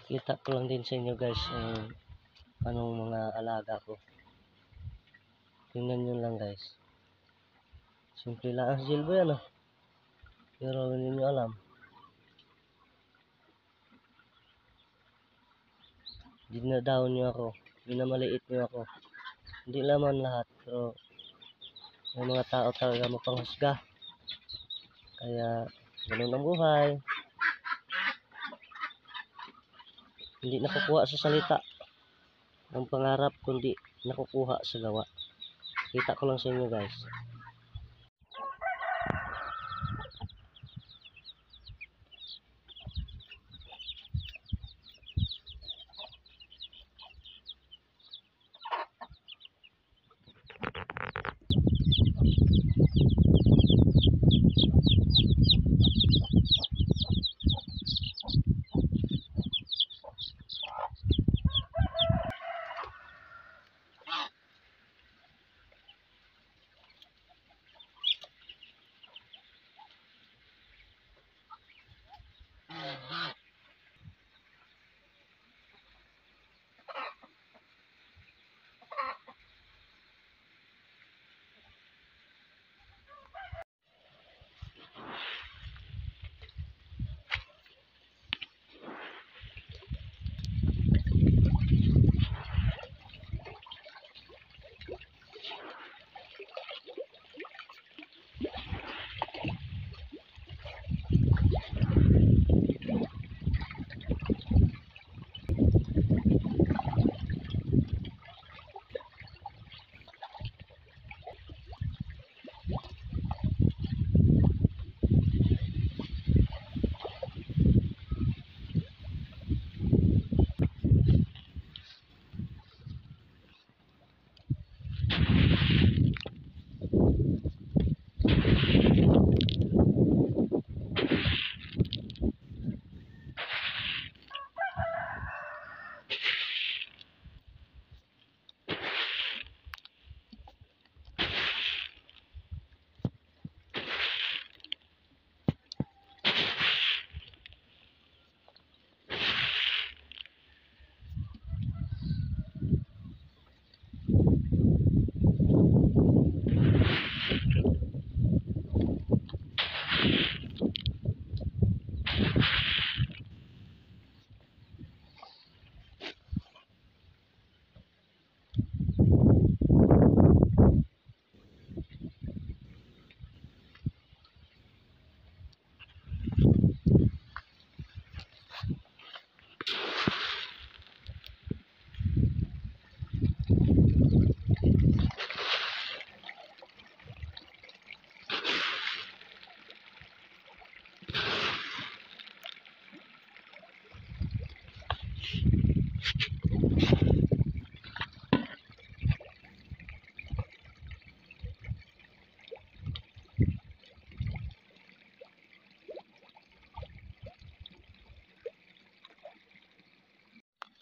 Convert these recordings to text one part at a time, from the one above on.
Kita ko lang din sa inyo guys anong mga alaga ko. Tingnan nyo lang guys. Simple lang ang Jillboy ano. Pero hindi nyo alam. Dinadaon nyo ako. Minamaliit nyo ako. Hindi laman lahat. Pero may mga tao talaga mapanghusga. Kaya ganun ang buhay. Hindi nakukuha sa salita ang pangarap, kundi nakukuha sa gawa. Kita ko lang sa inyo guys.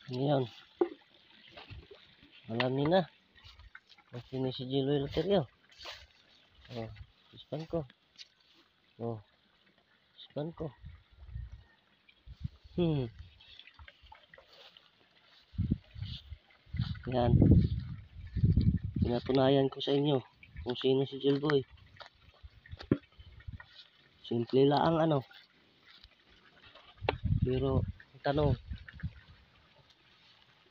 Ngayon, alam niyo na. Sino si Jillboy Loterio? Oh, ispan ko. Oh, ispan ko. Yan. Pinatunayan ko sa inyo kung sino si Jillboy. Simple lang ano. Pero tanong,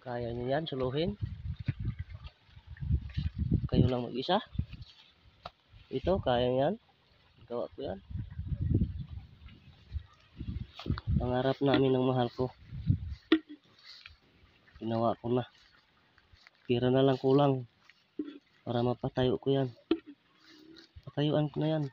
kaya niyo yan suluhin? Kayo lang mag-isa? Ito, kaya yan? Gawa ko yan. Pangarap namin ng mahal ko. Ginawa ko na. Pira na lang kulang para mapatayo ko yan. Patayuan ko na yan.